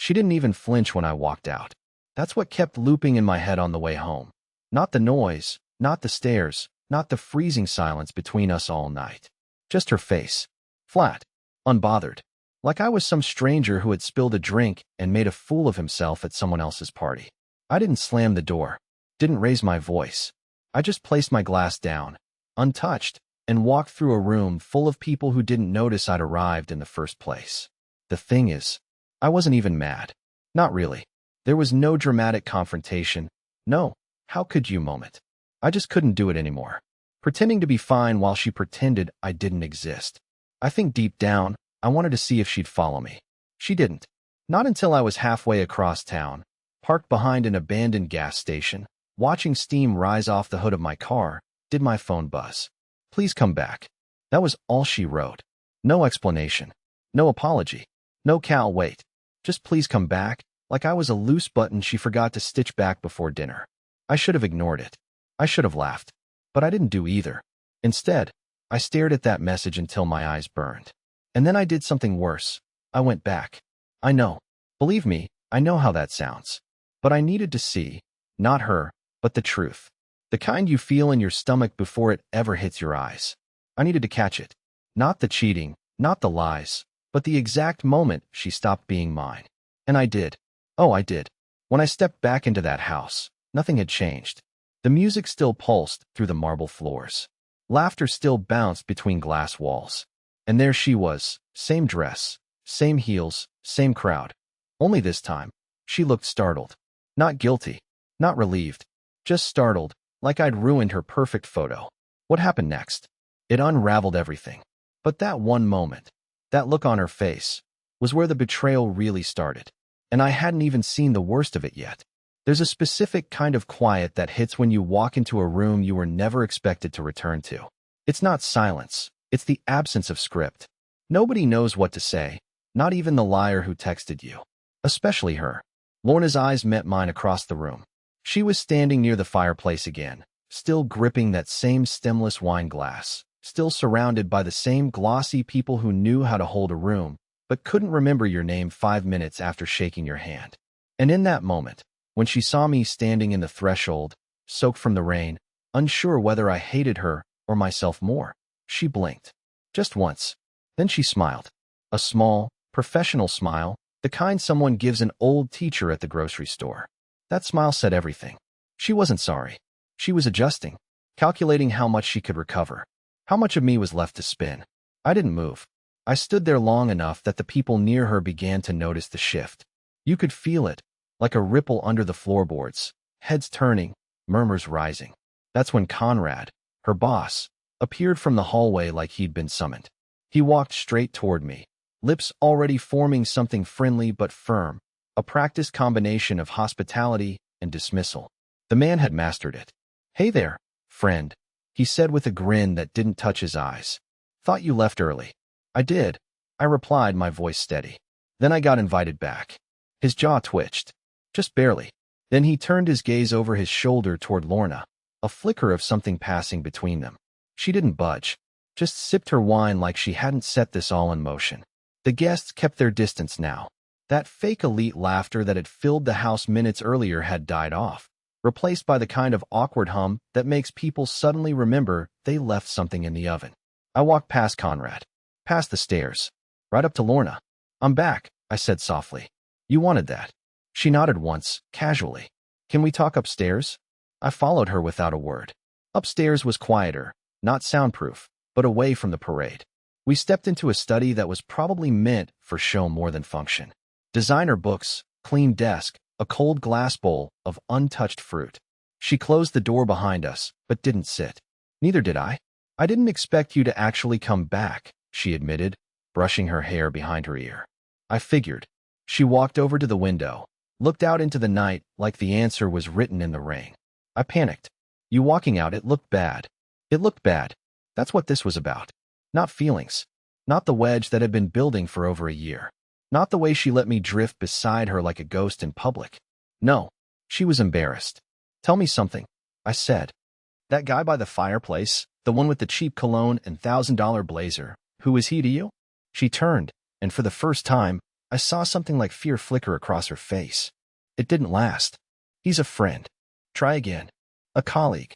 She didn't even flinch when I walked out. That's what kept looping in my head on the way home. Not the noise, not the stairs, not the freezing silence between us all night. Just her face. Flat. Unbothered. Like I was some stranger who had spilled a drink and made a fool of himself at someone else's party. I didn't slam the door. Didn't raise my voice. I just placed my glass down, untouched, and walked through a room full of people who didn't notice I'd arrived in the first place. The thing is, I wasn't even mad. Not really. There was no dramatic confrontation. No, how could you moment. I just couldn't do it anymore. Pretending to be fine while she pretended I didn't exist. I think deep down, I wanted to see if she'd follow me. She didn't. Not until I was halfway across town, parked behind an abandoned gas station, watching steam rise off the hood of my car, did my phone buzz. Please come back. That was all she wrote. No explanation. No apology. No Cal, wait. Just please come back, like I was a loose button she forgot to stitch back before dinner. I should have ignored it. I should have laughed. But I didn't do either. Instead, I stared at that message until my eyes burned. And then I did something worse. I went back. I know. Believe me, I know how that sounds. But I needed to see, not her, but the truth. The kind you feel in your stomach before it ever hits your eyes. I needed to catch it. Not the cheating, not the lies, but the exact moment she stopped being mine. And I did. Oh, I did. When I stepped back into that house, nothing had changed. The music still pulsed through the marble floors. Laughter still bounced between glass walls. And there she was, same dress, same heels, same crowd. Only this time, she looked startled. Not guilty, not relieved, just startled, like I'd ruined her perfect photo. What happened next? It unraveled everything. But that one moment, that look on her face, was where the betrayal really started. And I hadn't even seen the worst of it yet. There's a specific kind of quiet that hits when you walk into a room you were never expected to return to. It's not silence, it's the absence of script. Nobody knows what to say, not even the liar who texted you. Especially her. Lorna's eyes met mine across the room. She was standing near the fireplace again, still gripping that same stemless wine glass, still surrounded by the same glossy people who knew how to hold a room, but couldn't remember your name 5 minutes after shaking your hand. And in that moment, when she saw me standing in the threshold, soaked from the rain, unsure whether I hated her or myself more, she blinked. Just once. Then she smiled. A small, professional smile, the kind someone gives an old teacher at the grocery store. That smile said everything. She wasn't sorry. She was adjusting, calculating how much she could recover, how much of me was left to spin. I didn't move. I stood there long enough that the people near her began to notice the shift. You could feel it, like a ripple under the floorboards, heads turning, murmurs rising. That's when Conrad, her boss, appeared from the hallway like he'd been summoned. He walked straight toward me, lips already forming something friendly but firm, a practiced combination of hospitality and dismissal. The man had mastered it. "Hey there, friend," he said with a grin that didn't touch his eyes. "Thought you left early." "I did," I replied, my voice steady. "Then I got invited back." His jaw twitched. Just barely. Then he turned his gaze over his shoulder toward Lorna, a flicker of something passing between them. She didn't budge, just sipped her wine like she hadn't set this all in motion. The guests kept their distance now. That fake elite laughter that had filled the house minutes earlier had died off, replaced by the kind of awkward hum that makes people suddenly remember they left something in the oven. I walked past Conrad, past the stairs, right up to Lorna. "I'm back," I said softly. "You wanted that." She nodded once, casually. "Can we talk upstairs?" I followed her without a word. Upstairs was quieter, not soundproof, but away from the parade. We stepped into a study that was probably meant for show more than function. Designer books, clean desk, a cold glass bowl of untouched fruit. She closed the door behind us, but didn't sit. Neither did I. "I didn't expect you to actually come back," she admitted, brushing her hair behind her ear. "I figured." She walked over to the window, looked out into the night like the answer was written in the rain. I panicked. "You walking out, it looked bad." It looked bad. That's what this was about. Not feelings. Not the wedge that had been building for over a year. Not the way she let me drift beside her like a ghost in public. No. She was embarrassed. "Tell me something," I said. "That guy by the fireplace, the one with the cheap cologne and $1,000 blazer, who is he to you?" She turned, and for the first time, I saw something like fear flicker across her face. It didn't last. He's a friend. Try again. A colleague.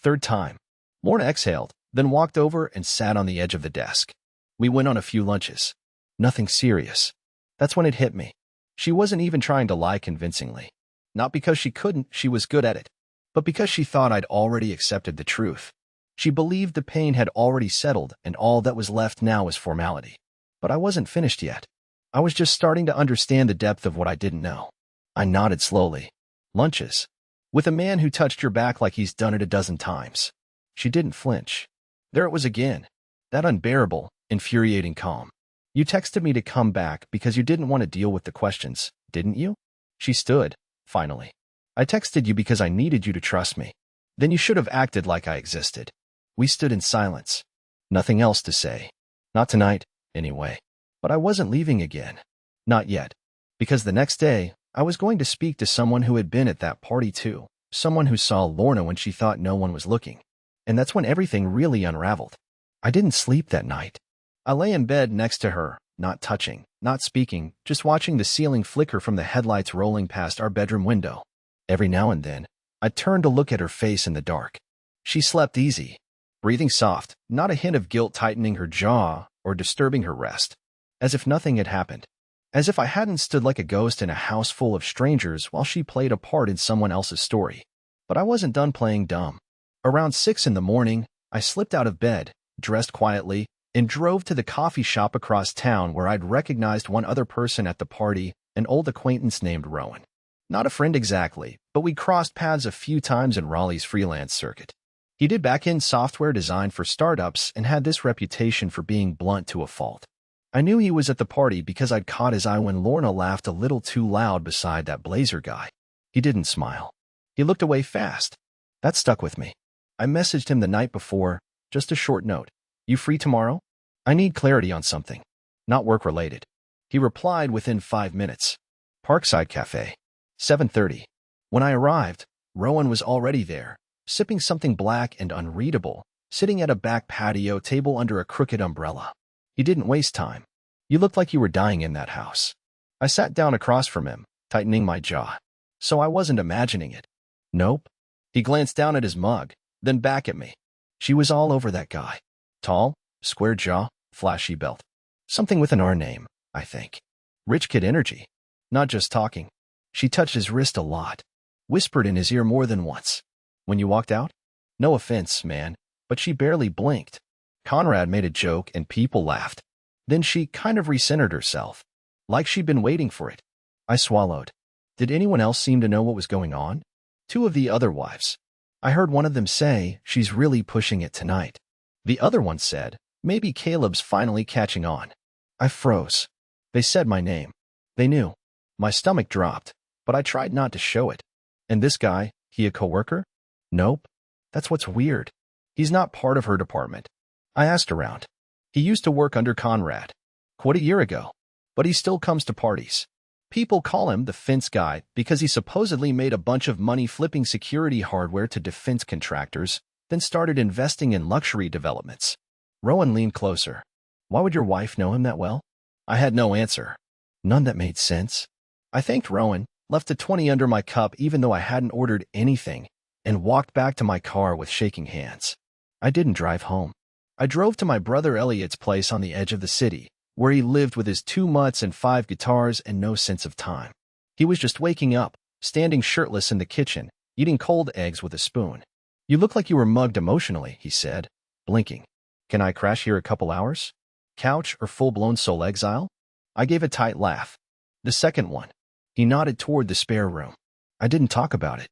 Third time. Lorna exhaled, then walked over and sat on the edge of the desk. We went on a few lunches. Nothing serious. That's when it hit me. She wasn't even trying to lie convincingly. Not because she couldn't, she was good at it, but because she thought I'd already accepted the truth. She believed the pain had already settled and all that was left now was formality. But I wasn't finished yet. I was just starting to understand the depth of what I didn't know. I nodded slowly. Lunches. With a man who touched your back like he's done it a dozen times. She didn't flinch. There it was again. That unbearable, infuriating calm. You texted me to come back because you didn't want to deal with the questions, didn't you? She stood, finally. I texted you because I needed you to trust me. Then you should have acted like I existed. We stood in silence. Nothing else to say. Not tonight, anyway. But I wasn't leaving again. Not yet. Because the next day, I was going to speak to someone who had been at that party too. Someone who saw Lorna when she thought no one was looking. And that's when everything really unraveled. I didn't sleep that night. I lay in bed next to her, not touching, not speaking, just watching the ceiling flicker from the headlights rolling past our bedroom window. Every now and then, I turned to look at her face in the dark. She slept easy, breathing soft, not a hint of guilt tightening her jaw or disturbing her rest. As if nothing had happened. As if I hadn't stood like a ghost in a house full of strangers while she played a part in someone else's story. But I wasn't done playing dumb. Around 6 in the morning, I slipped out of bed, dressed quietly, and drove to the coffee shop across town where I'd recognized one other person at the party, an old acquaintance named Rowan. Not a friend exactly, but we crossed paths a few times in Raleigh's freelance circuit. He did back-end software design for startups and had this reputation for being blunt to a fault. I knew he was at the party because I'd caught his eye when Lorna laughed a little too loud beside that blazer guy. He didn't smile. He looked away fast. That stuck with me. I messaged him the night before, just a short note. You free tomorrow? I need clarity on something. Not work-related. He replied within 5 minutes. Parkside Cafe. 7:30. When I arrived, Rowan was already there, sipping something black and unreadable, sitting at a back patio table under a crooked umbrella. He didn't waste time. You looked like you were dying in that house. I sat down across from him, tightening my jaw. So I wasn't imagining it. Nope. He glanced down at his mug, then back at me. She was all over that guy. Tall, square jaw, flashy belt. Something with an R name, I think. Rich kid energy. Not just talking. She touched his wrist a lot. Whispered in his ear more than once. When you walked out? No offense, man, but she barely blinked. Conrad made a joke and people laughed. Then she kind of recentered herself. Like she'd been waiting for it. I swallowed. Did anyone else seem to know what was going on? 2 of the other wives. I heard one of them say, she's really pushing it tonight. The other one said, maybe Caleb's finally catching on. I froze. They said my name. They knew. My stomach dropped, but I tried not to show it. And this guy, he a coworker? Nope. That's what's weird. He's not part of her department. I asked around. He used to work under Conrad. Quite a year ago. But he still comes to parties. People call him the fence guy because he supposedly made a bunch of money flipping security hardware to defense contractors, then started investing in luxury developments. Rowan leaned closer. Why would your wife know him that well? I had no answer. None that made sense. I thanked Rowan, left a 20 under my cup even though I hadn't ordered anything, and walked back to my car with shaking hands. I didn't drive home. I drove to my brother Elliot's place on the edge of the city, where he lived with his 2 mutts and 5 guitars and no sense of time. He was just waking up, standing shirtless in the kitchen, eating cold eggs with a spoon. You look like you were mugged emotionally, he said, blinking. Can I crash here a couple hours? Couch or full-blown soul exile? I gave a tight laugh. The second one. He nodded toward the spare room. I didn't talk about it.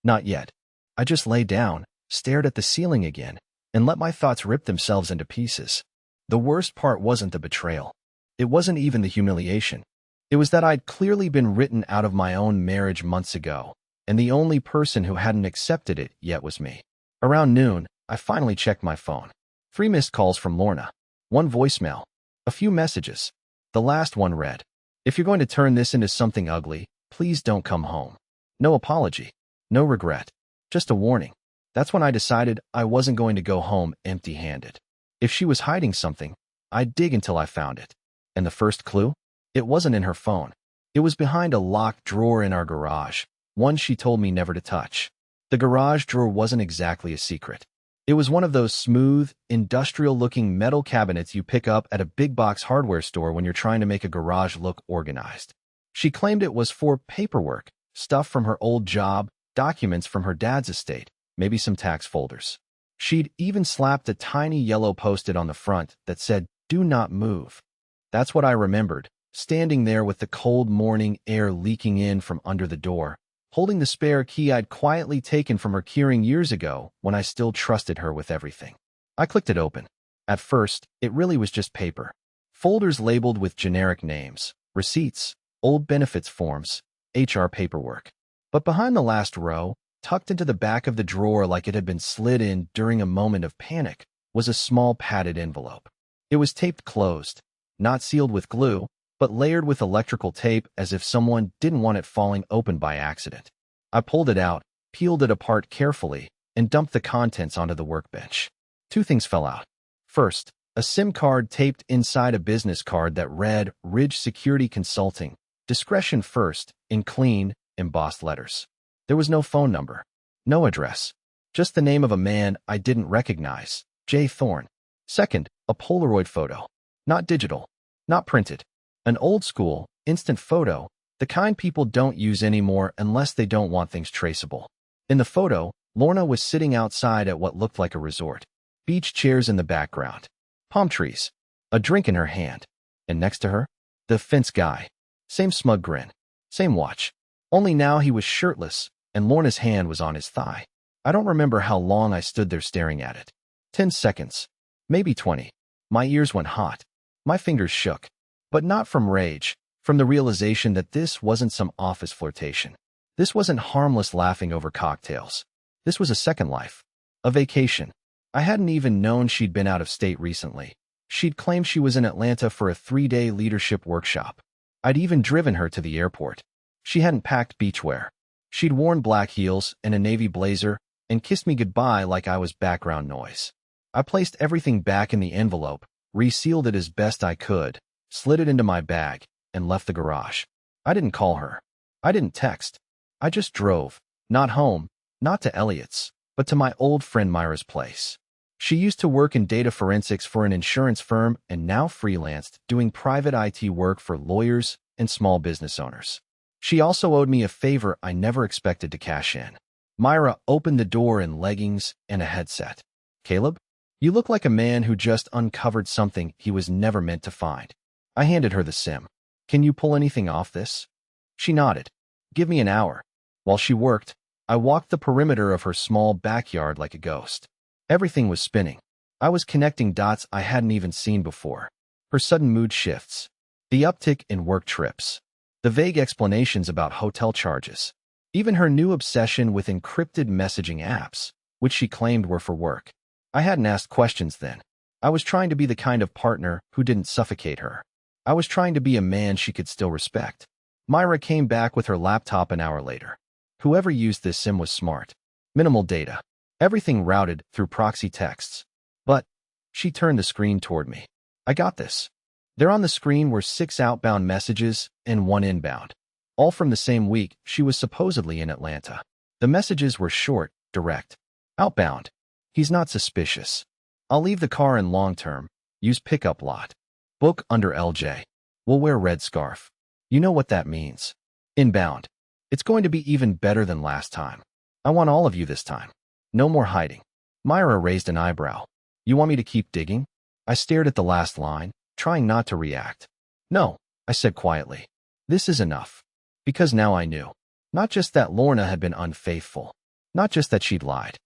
Not yet. I just lay down, stared at the ceiling again, and let my thoughts rip themselves into pieces. The worst part wasn't the betrayal. It wasn't even the humiliation. It was that I'd clearly been written out of my own marriage months ago, and the only person who hadn't accepted it yet was me. Around noon, I finally checked my phone. 3 missed calls from Lorna. 1 voicemail. A few messages. The last one read, if you're going to turn this into something ugly, please don't come home. No apology. No regret. Just a warning. That's when I decided I wasn't going to go home empty-handed. If she was hiding something, I'd dig until I found it. And the first clue? It wasn't in her phone. It was behind a locked drawer in our garage, one she told me never to touch. The garage drawer wasn't exactly a secret. It was one of those smooth, industrial-looking metal cabinets you pick up at a big-box hardware store when you're trying to make a garage look organized. She claimed it was for paperwork, stuff from her old job, documents from her dad's estate, maybe some tax folders. She'd even slapped a tiny yellow post-it on the front that said, "Do not move." That's what I remembered, standing there with the cold morning air leaking in from under the door, holding the spare key I'd quietly taken from her keyring years ago when I still trusted her with everything. I clicked it open. At first, it really was just paper. Folders labeled with generic names, receipts, old benefits forms, HR paperwork. But behind the last row, tucked into the back of the drawer like it had been slid in during a moment of panic, was a small padded envelope. It was taped closed, not sealed with glue, but layered with electrical tape as if someone didn't want it falling open by accident. I pulled it out, peeled it apart carefully, and dumped the contents onto the workbench. Two things fell out. First, a SIM card taped inside a business card that read Ridge Security Consulting, discretion first, in clean, embossed letters. There was no phone number, no address, just the name of a man I didn't recognize, J. Thorne. Second, a Polaroid photo. Not digital, not printed. An old-school, instant photo, the kind people don't use anymore unless they don't want things traceable. In the photo, Lorna was sitting outside at what looked like a resort. Beach chairs in the background. Palm trees. A drink in her hand. And next to her, the fence guy. Same smug grin. Same watch. Only now he was shirtless, and Lorna's hand was on his thigh. I don't remember how long I stood there staring at it. 10 seconds. Maybe 20. My ears went hot. My fingers shook. But not from rage, from the realization that this wasn't some office flirtation. This wasn't harmless laughing over cocktails. This was a second life. A vacation. I hadn't even known she'd been out of state recently. She'd claimed she was in Atlanta for a 3-day leadership workshop. I'd even driven her to the airport. She hadn't packed beachwear. She'd worn black heels and a navy blazer and kissed me goodbye like I was background noise. I placed everything back in the envelope, resealed it as best I could, slid it into my bag, and left the garage. I didn't call her. I didn't text. I just drove, not home, not to Elliot's, but to my old friend Myra's place. She used to work in data forensics for an insurance firm and now freelanced, doing private IT work for lawyers and small business owners. She also owed me a favor I never expected to cash in. Myra opened the door in leggings and a headset. "Caleb, you look like a man who just uncovered something he was never meant to find." I handed her the SIM. "Can you pull anything off this?" She nodded. "Give me an hour." While she worked, I walked the perimeter of her small backyard like a ghost. Everything was spinning. I was connecting dots I hadn't even seen before. Her sudden mood shifts. The uptick in work trips. The vague explanations about hotel charges. Even her new obsession with encrypted messaging apps, which she claimed were for work. I hadn't asked questions then. I was trying to be the kind of partner who didn't suffocate her. I was trying to be a man she could still respect. Myra came back with her laptop an hour later. Whoever used this SIM was smart. Minimal data. Everything routed through proxy texts. But she turned the screen toward me. "I got this." There on the screen were 6 outbound messages and 1 inbound. All from the same week she was supposedly in Atlanta. The messages were short, direct. Outbound. "He's not suspicious. I'll leave the car in long term. Use pickup lot. Book under LJ. We'll wear red scarf." You know what that means. Inbound. "It's going to be even better than last time. I want all of you this time. No more hiding." Myra raised an eyebrow. "You want me to keep digging?" I stared at the last line, trying not to react. "No," I said quietly. "This is enough." Because now I knew. Not just that Lorna had been unfaithful. Not just that she'd lied.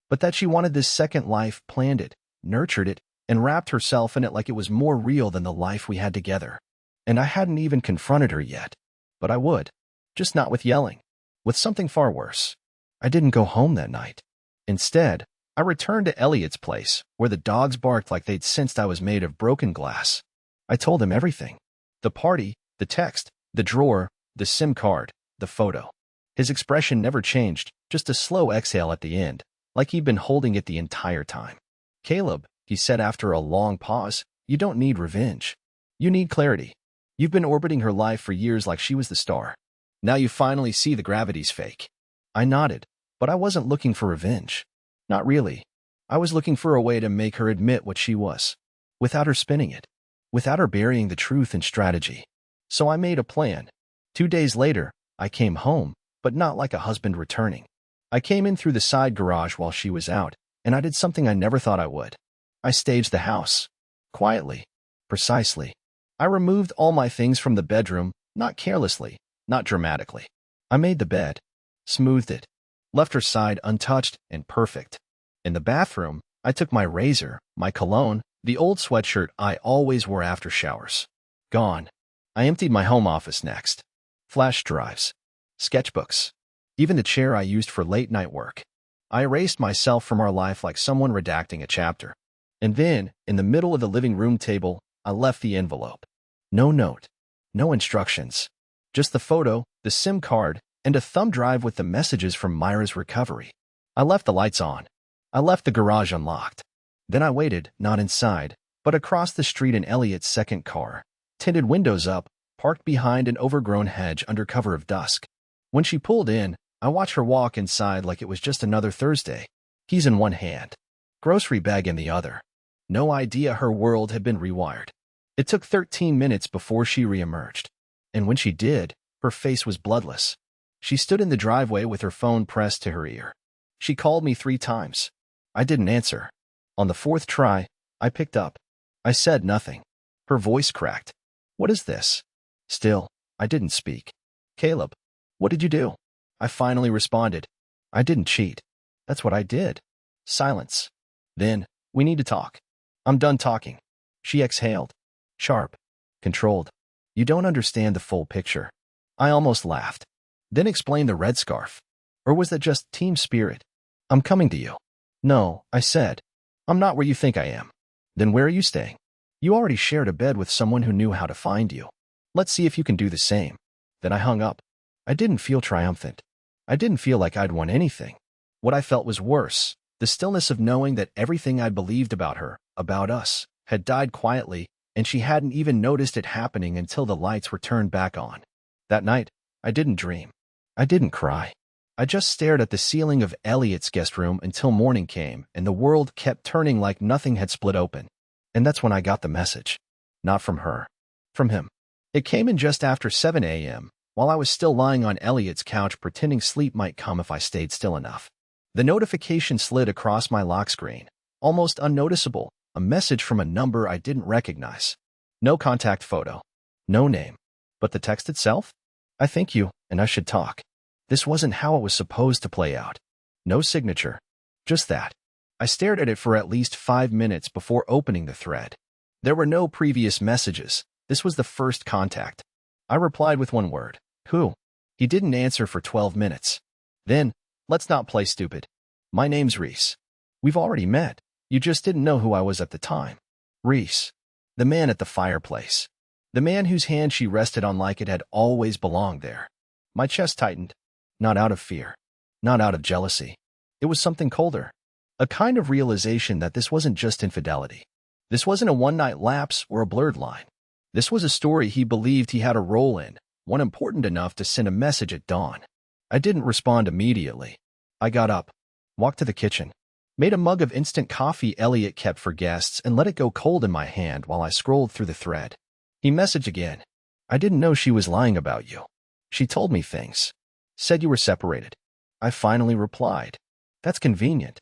But that she wanted this second life, planned it, nurtured it, and wrapped herself in it like it was more real than the life we had together. And I hadn't even confronted her yet. But I would. Just not with yelling. With something far worse. I didn't go home that night. Instead, I returned to Elliot's place, where the dogs barked like they'd sensed I was made of broken glass. I told him everything. The party, the text, the drawer, the SIM card, the photo. His expression never changed, just a slow exhale at the end, like he'd been holding it the entire time. "Caleb," he said after a long pause, "you don't need revenge. You need clarity. You've been orbiting her life for years like she was the star. Now you finally see the gravity's fake. I nodded, but I wasn't looking for revenge. Not really. I was looking for a way to make her admit what she was, without her spinning it, without her burying the truth in strategy. So I made a plan. 2 days later, I came home, but not like a husband returning. I came in through the side garage while she was out, and I did something I never thought I would. I staged the house. Quietly. Precisely. I removed all my things from the bedroom, not carelessly, not dramatically. I made the bed, smoothed it, left her side untouched and perfect. In the bathroom, I took my razor, my cologne, the old sweatshirt I always wore after showers. Gone. I emptied my home office next. Flash drives, sketchbooks, even the chair I used for late-night work. I erased myself from our life like someone redacting a chapter. And then, in the middle of the living room table, I left the envelope. No note, no instructions. Just the photo, the SIM card, and a thumb drive with the messages from Myra's recovery. I left the lights on. I left the garage unlocked. Then I waited, not inside, but across the street in Elliot's second car, tinted windows up, parked behind an overgrown hedge under cover of dusk. When she pulled in, I watched her walk inside like it was just another Thursday. Keys in one hand, grocery bag in the other. No idea her world had been rewired. It took 13 minutes before she reemerged. And when she did, her face was bloodless. She stood in the driveway with her phone pressed to her ear. She called me 3 times. I didn't answer. On the 4th try, I picked up. I said nothing. Her voice cracked. What is this? Still, I didn't speak. Caleb, what did you do? I finally responded. I didn't cheat. That's what I did. Silence. Then, we need to talk. I'm done talking. She exhaled. Sharp. Controlled. You don't understand the full picture. I almost laughed. Then explained the red scarf. Or was that just team spirit? I'm coming to you. No, I said. I'm not where you think I am. Then where are you staying? You already shared a bed with someone who knew how to find you. Let's see if you can do the same. Then I hung up. I didn't feel triumphant. I didn't feel like I'd won anything. What I felt was worse, the stillness of knowing that everything I believed about her, about us, had died quietly, and she hadn't even noticed it happening until the lights were turned back on. That night, I didn't dream. I didn't cry. I just stared at the ceiling of Elliot's guest room until morning came and the world kept turning like nothing had split open. And that's when I got the message. Not from her. From him. It came in just after 7 a.m., while I was still lying on Elliot's couch pretending sleep might come if I stayed still enough. The notification slid across my lock screen, almost unnoticeable, a message from a number I didn't recognize. No contact photo. No name. But the text itself? I think you and I should talk. This wasn't how it was supposed to play out. No signature. Just that. I stared at it for at least 5 minutes before opening the thread. There were no previous messages. This was the first contact. I replied with one word. Who? He didn't answer for 12 minutes. Then, let's not play stupid. My name's Reese. We've already met. You just didn't know who I was at the time. Reese. The man at the fireplace. The man whose hand she rested on like it had always belonged there. My chest tightened. Not out of fear. Not out of jealousy. It was something colder. A kind of realization that this wasn't just infidelity. This wasn't a one-night lapse or a blurred line. This was a story he believed he had a role in, one important enough to send a message at dawn. I didn't respond immediately. I got up, walked to the kitchen, made a mug of instant coffee Elliot kept for guests and let it go cold in my hand while I scrolled through the thread. He messaged again. I didn't know she was lying about you. She told me things. Said you were separated. I finally replied. That's convenient.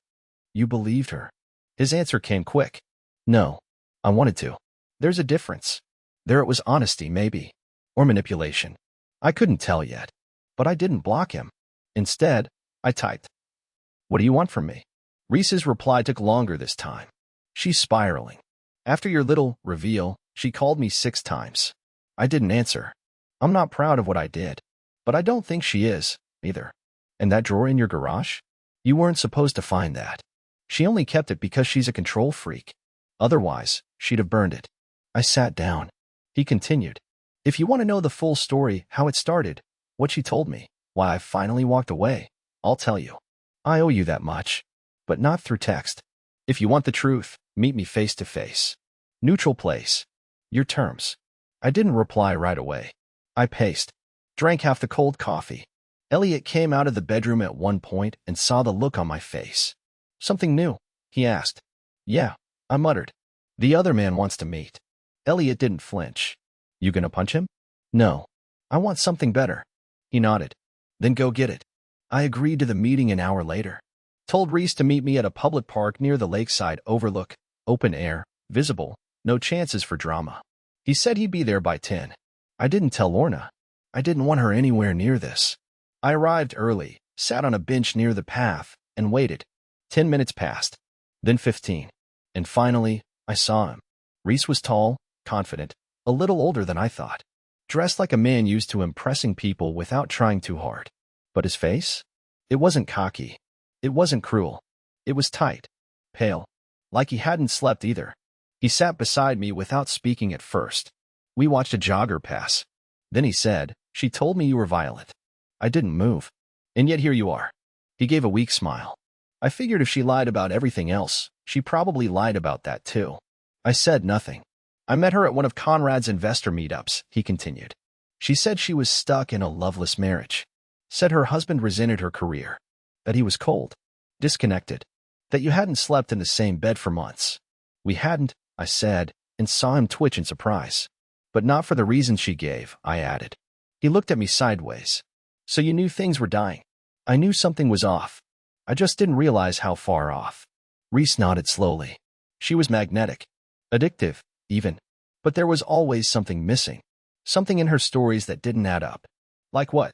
You believed her. His answer came quick. No. I wanted to. There's a difference. There it was honesty, maybe. Or manipulation. I couldn't tell yet. But I didn't block him. Instead, I typed. What do you want from me? Reese's reply took longer this time. She's spiraling. After your little reveal, she called me 6 times. I didn't answer. I'm not proud of what I did. But I don't think she is, either. And that drawer in your garage? You weren't supposed to find that. She only kept it because she's a control freak. Otherwise, she'd have burned it. I sat down. He continued. If you want to know the full story, how it started, what she told me, why I finally walked away, I'll tell you. I owe you that much. But not through text. If you want the truth, meet me face to face. Neutral place. Your terms. I didn't reply right away. I paced, drank half the cold coffee. Elliot came out of the bedroom at one point and saw the look on my face. Something new? He asked. Yeah, I muttered. The other man wants to meet. Elliot didn't flinch. You gonna punch him? No. I want something better. He nodded. Then go get it. I agreed to the meeting an hour later. Told Reese to meet me at a public park near the lakeside overlook, open air, visible, no chances for drama. He said he'd be there by 10. I didn't tell Lorna. I didn't want her anywhere near this. I arrived early, sat on a bench near the path, and waited. 10 minutes passed. Then 15. And finally, I saw him. Reese was tall, confident, a little older than I thought. Dressed like a man used to impressing people without trying too hard. But his face? It wasn't cocky. It wasn't cruel. It was tight, pale, like he hadn't slept either. He sat beside me without speaking at first. We watched a jogger pass. Then he said, "She told me you were violent." I didn't move. And yet here you are. He gave a weak smile. I figured if she lied about everything else, she probably lied about that too. I said nothing. I met her at one of Conrad's investor meetups, he continued. She said she was stuck in a loveless marriage. Said her husband resented her career. That he was cold, disconnected. That you hadn't slept in the same bed for months. We hadn't, I said, and saw him twitch in surprise. But not for the reasons she gave, I added. He looked at me sideways. So you knew things were dying. I knew something was off. I just didn't realize how far off. Reese nodded slowly. She was magnetic. Addictive, even. But there was always something missing. Something in her stories that didn't add up. Like what?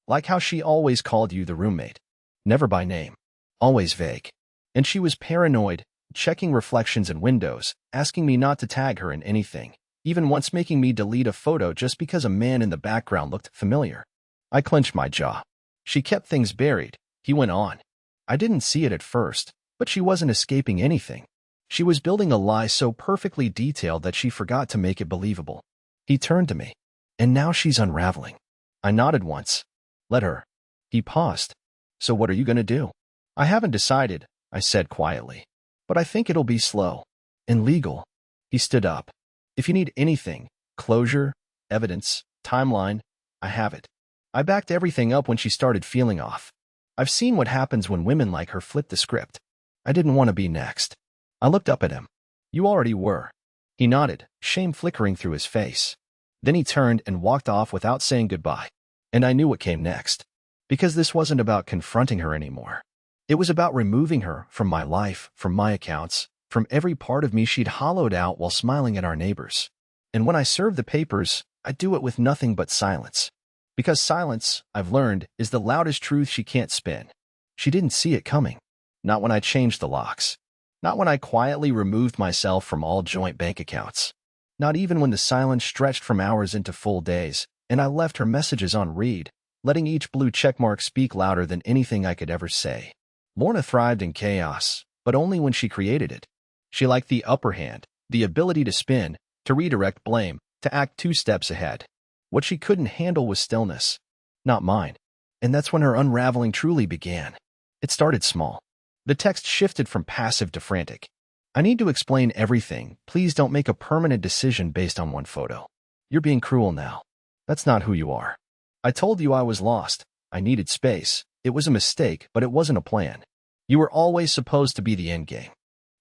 Like how she always called you the roommate. Never by name. Always vague. And she was paranoid, checking reflections in windows, asking me not to tag her in anything, even once making me delete a photo just because a man in the background looked familiar. I clenched my jaw. She kept things buried, he went on. I didn't see it at first, but she wasn't escaping anything. She was building a lie so perfectly detailed that she forgot to make it believable. He turned to me. And now she's unraveling. I nodded once. Let her. He paused. So what are you going to do? I haven't decided, I said quietly. But I think it'll be slow. And legal. He stood up. If you need anything, closure, evidence, timeline, I have it. I backed everything up when she started feeling off. I've seen what happens when women like her flip the script. I didn't want to be next. I looked up at him. You already were. He nodded, shame flickering through his face. Then he turned and walked off without saying goodbye. And I knew what came next. Because this wasn't about confronting her anymore. It was about removing her from my life, from my accounts, from every part of me she'd hollowed out while smiling at our neighbors. And when I served the papers, I'd do it with nothing but silence. Because silence, I've learned, is the loudest truth she can't spin. She didn't see it coming. Not when I changed the locks. Not when I quietly removed myself from all joint bank accounts. Not even when the silence stretched from hours into full days, and I left her messages on read, letting each blue checkmark speak louder than anything I could ever say. Lorna thrived in chaos, but only when she created it. She liked the upper hand, the ability to spin, to redirect blame, to act 2 steps ahead. What she couldn't handle was stillness. Not mine. And that's when her unraveling truly began. It started small. The text shifted from passive to frantic. I need to explain everything. Please don't make a permanent decision based on one photo. You're being cruel now. That's not who you are. I told you I was lost. I needed space. It was a mistake, but it wasn't a plan. You were always supposed to be the end game.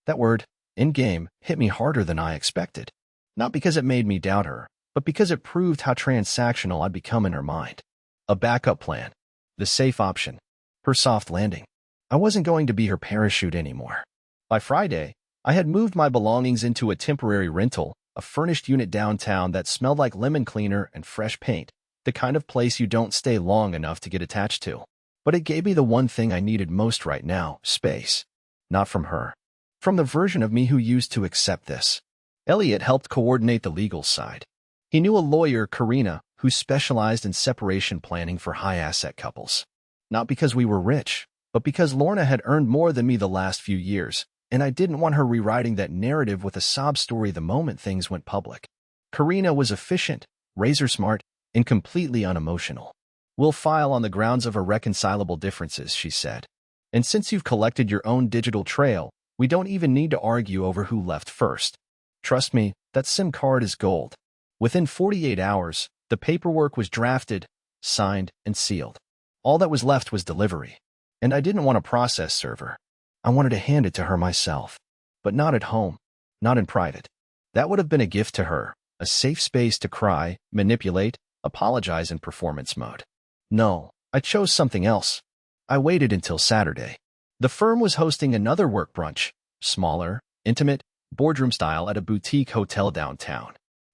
That word, end game, hit me harder than I expected. Not because it made me doubt her, but because it proved how transactional I'd become in her mind. A backup plan. The safe option. Her soft landing. I wasn't going to be her parachute anymore. By Friday, I had moved my belongings into a temporary rental, a furnished unit downtown that smelled like lemon cleaner and fresh paint, the kind of place you don't stay long enough to get attached to. But it gave me the one thing I needed most right now, space. Not from her. From the version of me who used to accept this. Elliot helped coordinate the legal side. He knew a lawyer, Karina, who specialized in separation planning for high-asset couples. Not because we were rich, but because Lorna had earned more than me the last few years, and I didn't want her rewriting that narrative with a sob story the moment things went public. Karina was efficient, razor-smart, and completely unemotional. We'll file on the grounds of irreconcilable differences, she said. And since you've collected your own digital trail, we don't even need to argue over who left first. Trust me, that SIM card is gold. Within 48 hours, the paperwork was drafted, signed, and sealed. All that was left was delivery. And I didn't want a process server. I wanted to hand it to her myself. But not at home, not in private. That would have been a gift to her, a safe space to cry, manipulate, apologize in performance mode. No, I chose something else. I waited until Saturday. The firm was hosting another work brunch, smaller, intimate, boardroom style at a boutique hotel downtown.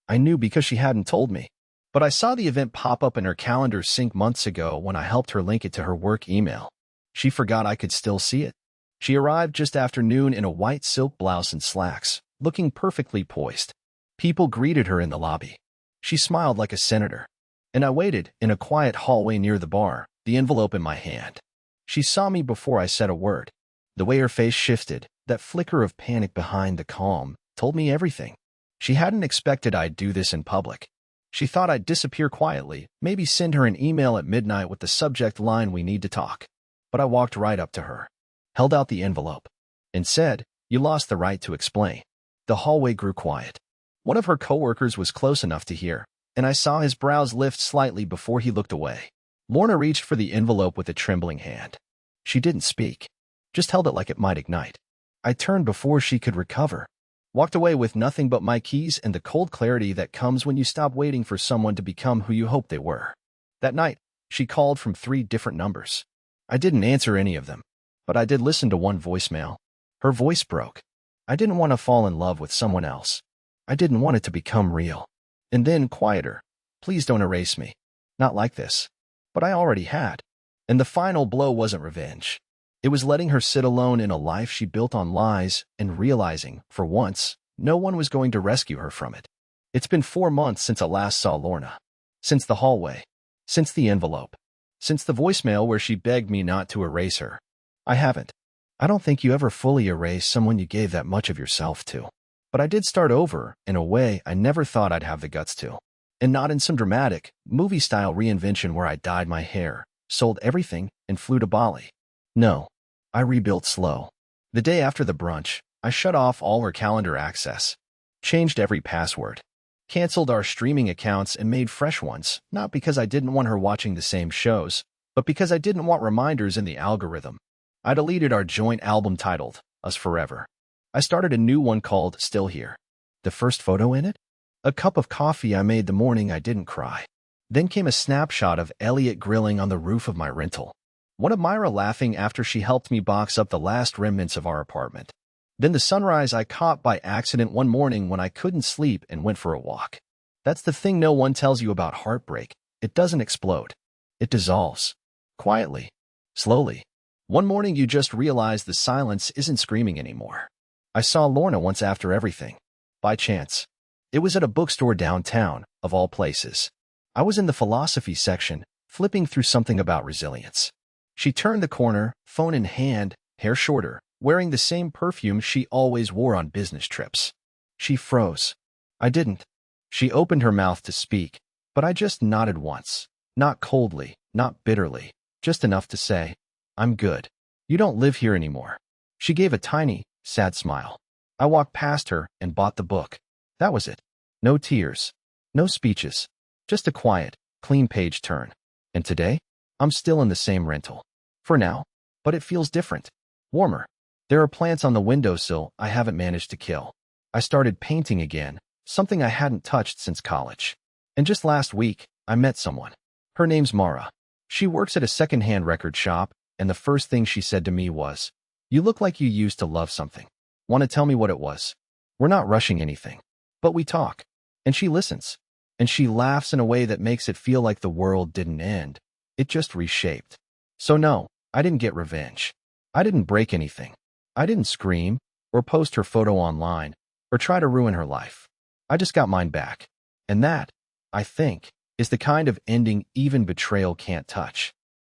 I knew because she hadn't told me. But I saw the event pop up in her calendar sync months ago when I helped her link it to her work email. She forgot I could still see it. She arrived just after noon in a white silk blouse and slacks, looking perfectly poised. People greeted her in the lobby. She smiled like a senator. And I waited in a quiet hallway near the bar, the envelope in my hand. She saw me before I said a word. The way her face shifted, that flicker of panic behind the calm, told me everything. She hadn't expected I'd do this in public. She thought I'd disappear quietly, maybe send her an email at midnight with the subject line, "We need to talk." But I walked right up to her, held out the envelope, and said, "You lost the right to explain." The hallway grew quiet. One of her coworkers was close enough to hear, and I saw his brows lift slightly before he looked away. Lorna reached for the envelope with a trembling hand. She didn't speak, just held it like it might ignite. I turned before she could recover, walked away with nothing but my keys and the cold clarity that comes when you stop waiting for someone to become who you hoped they were. That night, she called from 3 different numbers. I didn't answer any of them, but I did listen to one voicemail. Her voice broke. I didn't want to fall in love with someone else. I didn't want it to become real. And then, quieter, "Please don't erase me. Not like this." But I already had. And the final blow wasn't revenge. It was letting her sit alone in a life she built on lies and realizing, for once, no one was going to rescue her from it. It's been 4 months since I last saw Lorna. Since the hallway. Since the envelope. Since the voicemail where she begged me not to erase her. I haven't. I don't think you ever fully erase someone you gave that much of yourself to. But I did start over in a way I never thought I'd have the guts to. And not in some dramatic, movie-style reinvention where I dyed my hair, sold everything, and flew to Bali. No, I rebuilt slow. The day after the brunch, I shut off all her calendar access, changed every password, canceled our streaming accounts and made fresh ones, not because I didn't want her watching the same shows, but because I didn't want reminders in the algorithm. I deleted our joint album titled Us Forever. I started a new one called Still Here. The first photo in it? A cup of coffee I made the morning I didn't cry. Then came a snapshot of Elliot grilling on the roof of my rental. One of Myra laughing after she helped me box up the last remnants of our apartment. Then the sunrise I caught by accident one morning when I couldn't sleep and went for a walk. That's the thing no one tells you about heartbreak. It doesn't explode. It dissolves. Quietly. Slowly. One morning you just realize the silence isn't screaming anymore. I saw Lorna once after everything. By chance. It was at a bookstore downtown, of all places. I was in the philosophy section, flipping through something about resilience. She turned the corner, phone in hand, hair shorter, wearing the same perfume she always wore on business trips. She froze. I didn't. She opened her mouth to speak, but I just nodded once. Not coldly, not bitterly, just enough to say, "I'm good. You don't live here anymore." She gave a tiny, sad smile. I walked past her and bought the book. That was it. No tears. No speeches. Just a quiet, clean page turn. And today, I'm still in the same rental. For now. But it feels different. Warmer. There are plants on the windowsill I haven't managed to kill. I started painting again, something I hadn't touched since college. And just last week, I met someone. Her name's Mara. She works at a secondhand record shop, and the first thing she said to me was, "You look like you used to love something. Want to tell me what it was?" We're not rushing anything. But we talk. And she listens. And she laughs in a way that makes it feel like the world didn't end. It just reshaped. So no, I didn't get revenge. I didn't break anything. I didn't scream, or post her photo online, or try to ruin her life. I just got mine back. And that, I think, is the kind of ending even betrayal can't touch.